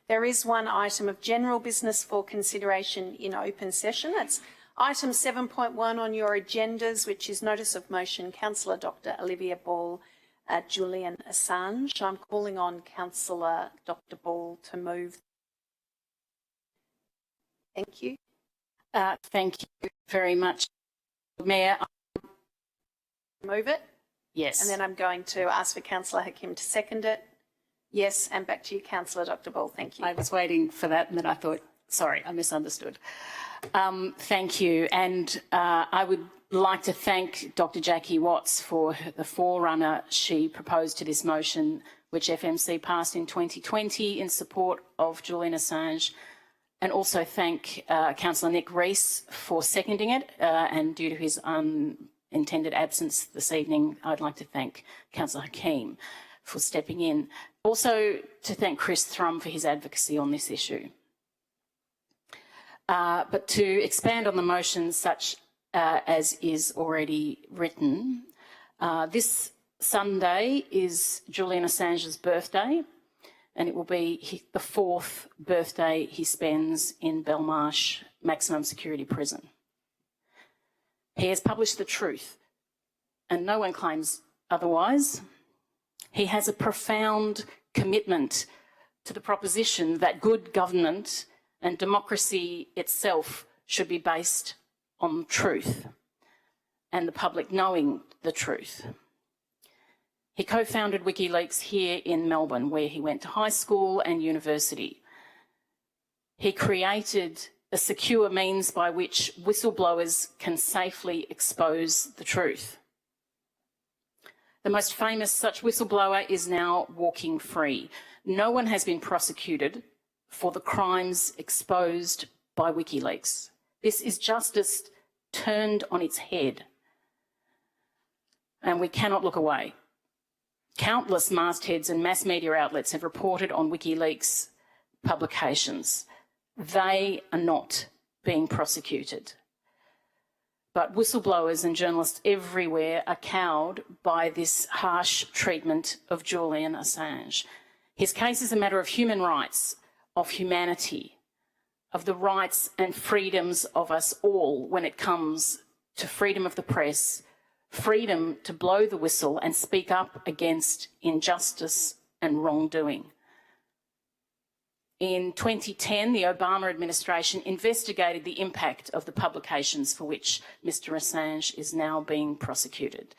There is one item of general business for consideration in open session. It's item 7.1 on your agendas, which is notice of motion, Councillor Dr. Olivia Ball, Julian Assange. I'm calling on Councillor Dr. Ball to move. Thank you. Thank you very much, Mayor. Move it? Yes. And then I'm going to ask for Councillor Hakim to second it. Yes, and back to you, Councillor Dr. Ball. Thank you. I was waiting for that and then I thought, sorry, I misunderstood. Thank you. And I would like to thank Dr. Jackie Watts for the forerunner she proposed to this motion, which FMC passed in 2020 in support of Julian Assange, and also thank Councillor Nick Rees for seconding it, and due to his unintended absence this evening, I'd like to thank Councillor Hakim for stepping in. Also to thank Chris Thrum for his advocacy on this issue. But to expand on the motion such as is already written, this Sunday is Julian Assange's birthday, and it will be the 4th birthday he spends in Belmarsh maximum security prison. He has published the truth, and no one claims otherwise. He has a profound commitment to the proposition that good government and democracy itself should be based on truth and the public knowing the truth. He co-founded Wikileaks here in Melbourne, where he went to high school and university. He created a secure means by which whistleblowers can safely expose the truth. The most famous such whistleblower is now walking free. No one has been prosecuted for the crimes exposed by Wikileaks. This is justice turned on its head, and we cannot look away. Countless mastheads and mass media outlets have reported on Wikileaks publications. They are not being prosecuted. But whistleblowers and journalists everywhere are cowed by this harsh treatment of Julian Assange. His case is a matter of human rights, of humanity, of the rights and freedoms of us all when it comes to freedom of the press, freedom to blow the whistle and speak up against injustice and wrongdoing. In 2010, the Obama administration investigated the impact of the publications for which Mr Assange is now being prosecuted.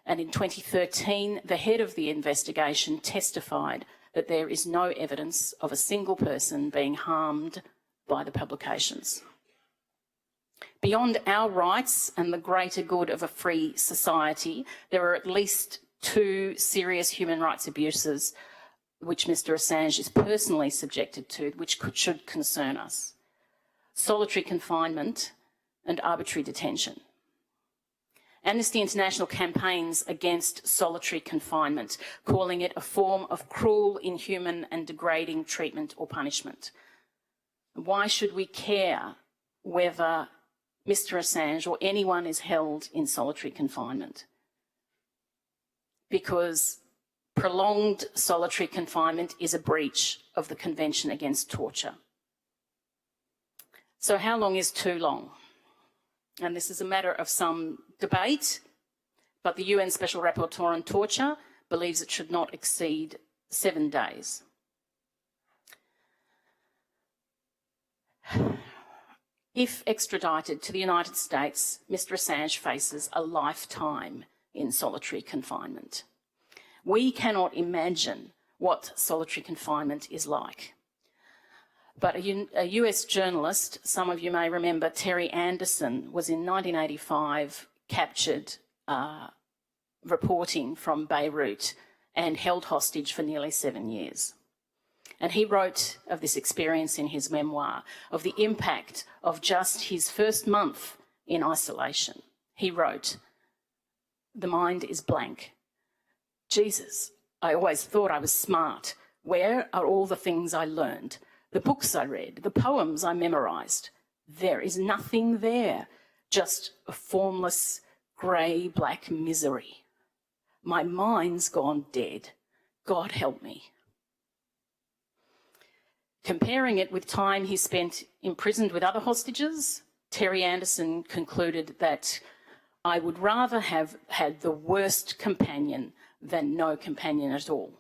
And in 2013, the head of the investigation testified that there is no evidence of a single person being harmed by the publications. Beyond our rights and the greater good of a free society, there are at least 2 serious human rights abuses which Mr Assange is personally subjected to, which should concern us: solitary confinement and arbitrary detention. Amnesty International campaigns against solitary confinement, calling it a form of cruel, inhuman and degrading treatment or punishment. Why should we care whether Mr Assange or anyone is held in solitary confinement? Because prolonged solitary confinement is a breach of the Convention Against Torture. So how long is too long? And this is a matter of some debate, but the UN Special Rapporteur on Torture believes it should not exceed 7 days. If extradited to the United States, Mr Assange faces a lifetime in solitary confinement. We cannot imagine what solitary confinement is like. But a US journalist, some of you may remember, Terry Anderson, was in 1985 captured reporting from Beirut and held hostage for nearly 7 years. And he wrote of this experience in his memoir, of the impact of just his first month in isolation. He wrote, "The mind is blank. Jesus, I always thought I was smart. Where are all the things I learned? The books I read, the poems I memorised? There is nothing there, just a formless, grey, black misery. My mind's gone dead. God help me." Comparing it with time he spent imprisoned with other hostages, Terry Anderson concluded that I would rather have had the worst companion than no companion at all.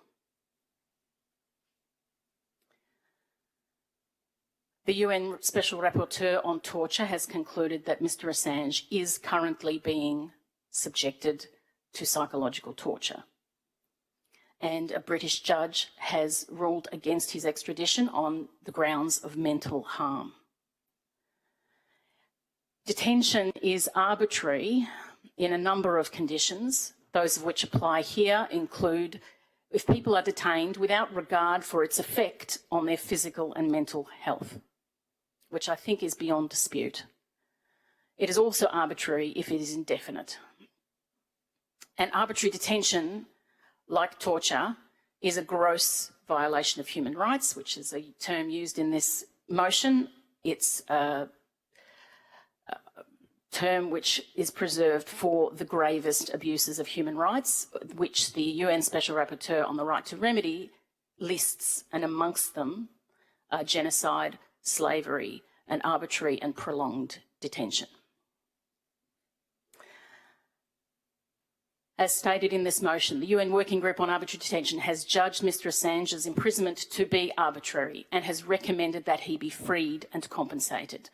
The UN Special Rapporteur on Torture has concluded that Mr Assange is currently being subjected to psychological torture. And a British judge has ruled against his extradition on the grounds of mental harm. Detention is arbitrary in a number of conditions. Those of which apply here include if people are detained without regard for its effect on their physical and mental health, which I think is beyond dispute. It is also arbitrary if it is indefinite. And arbitrary detention, like torture, is a gross violation of human rights, which is a term used in this motion. It's a term which is preserved for the gravest abuses of human rights, which the UN Special Rapporteur on the Right to Remedy lists, and amongst them are genocide, slavery, and arbitrary and prolonged detention. As stated in this motion, the UN Working Group on Arbitrary Detention has judged Mr Assange's imprisonment to be arbitrary and has recommended that he be freed and compensated.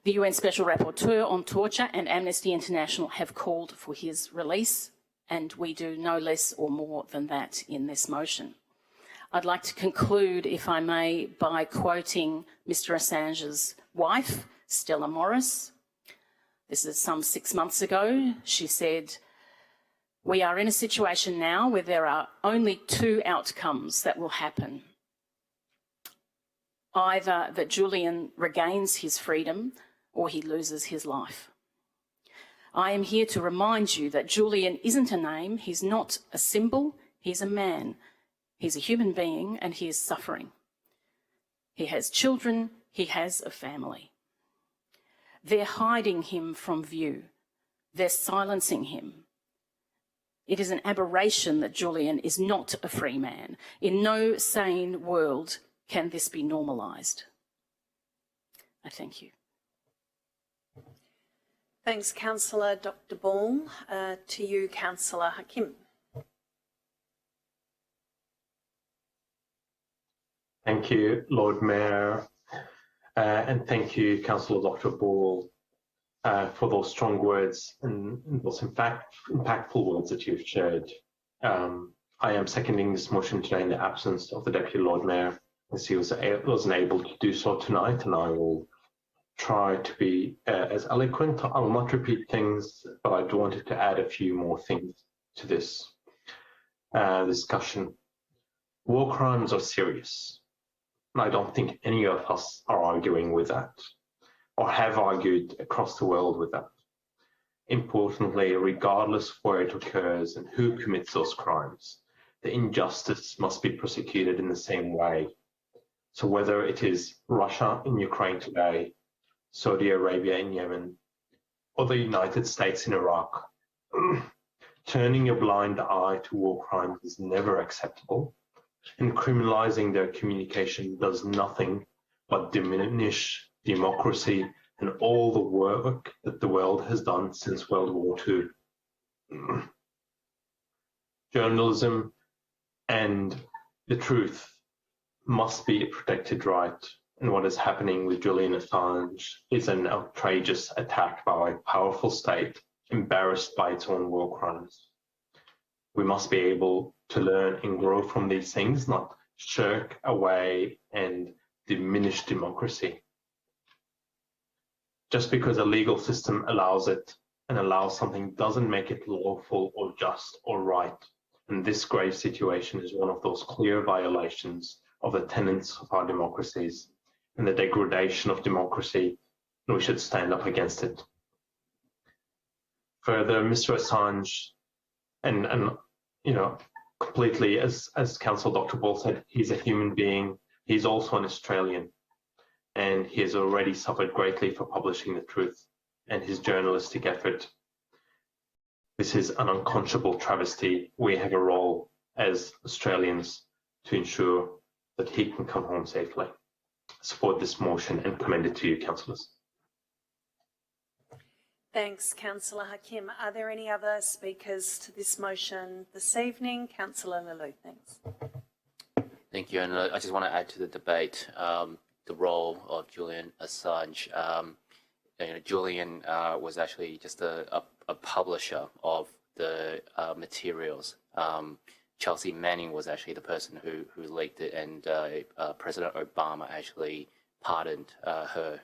The UN Special Rapporteur on Torture and Amnesty International have called for his release, and we do no less or more than that in this motion. I'd like to conclude, if I may, by quoting Mr Assange's wife, Stella Morris. This is some 6 months ago. She said, "We are in a situation now where there are only two outcomes that will happen. Either that Julian regains his freedom or he loses his life. I am here to remind you that Julian isn't a name, he's not a symbol, he's a man. He's a human being and he is suffering. He has children, he has a family. They're hiding him from view. They're silencing him. It is an aberration that Julian is not a free man. In no sane world can this be normalised." I thank you. Thanks, Councillor Dr. Ball. To you, Councillor Hakim. Thank you, Lord Mayor, and thank you, Councillor Dr. Ball, for those strong words and those impactful words that you've shared. I am seconding this motion today in the absence of the Deputy Lord Mayor, as he wasn't able to do so tonight, and I will try to be as eloquent. I will not repeat things, but I do wanted to add a few more things to this discussion. War crimes are serious, and I don't think any of us are arguing with that, or have argued across the world with that. Importantly, regardless of where it occurs and who commits those crimes, the injustice must be prosecuted in the same way. So whether it is Russia in Ukraine today, Saudi Arabia in Yemen, or the United States in Iraq, turning a blind eye to war crimes is never acceptable, and criminalizing their communication does nothing but diminish democracy and all the work that the world has done since World War II. Journalism and the truth must be a protected right, and what is happening with Julian Assange is an outrageous attack by a powerful state embarrassed by its own war crimes. We must be able to learn and grow from these things, not shirk away and diminish democracy. Just because a legal system allows it and allows something doesn't make it lawful or just or right. And this grave situation is one of those clear violations of the tenets of our democracies and the degradation of democracy, and we should stand up against it. Further, Mr. Assange, and you know, completely, as Council Dr. Ball said, he's a human being. He's also an Australian, and he has already suffered greatly for publishing the truth and his journalistic effort. This is an unconscionable travesty. We have a role as Australians to ensure that he can come home safely. support this motion and commend it to you, councillors. Thanks, Councillor Hakim. Are there any other speakers to this motion this evening? Councillor Lelou, thanks. Thank you. And I just want to add to the debate the role of Julian Assange. Julian was actually just a publisher of the materials. Chelsea Manning was actually the person who leaked it, and President Obama actually pardoned her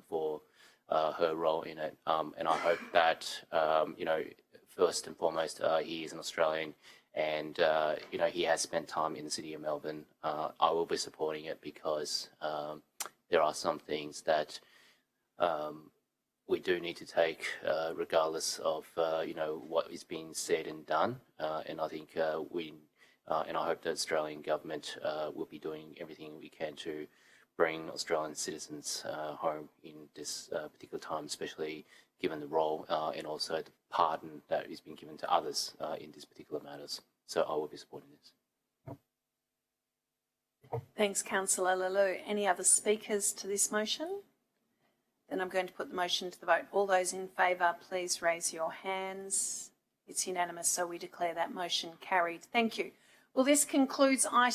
for her role in it. And I hope that, first and foremost, he is an Australian, and he has spent time in the city of Melbourne. I will be supporting it because there are some things that we do need to take, regardless of what is being said and done. And I think and I hope the Australian government will be doing everything we can to bring Australian citizens home in this particular time, especially given the role and also the pardon that is being given to others in these particular matters. So I will be supporting this. Thanks, Councillor Lelou. Any other speakers to this motion? Then I'm going to put the motion to the vote. All those in favour, please raise your hands. It's unanimous, so we declare that motion carried. Thank you. Well, this concludes item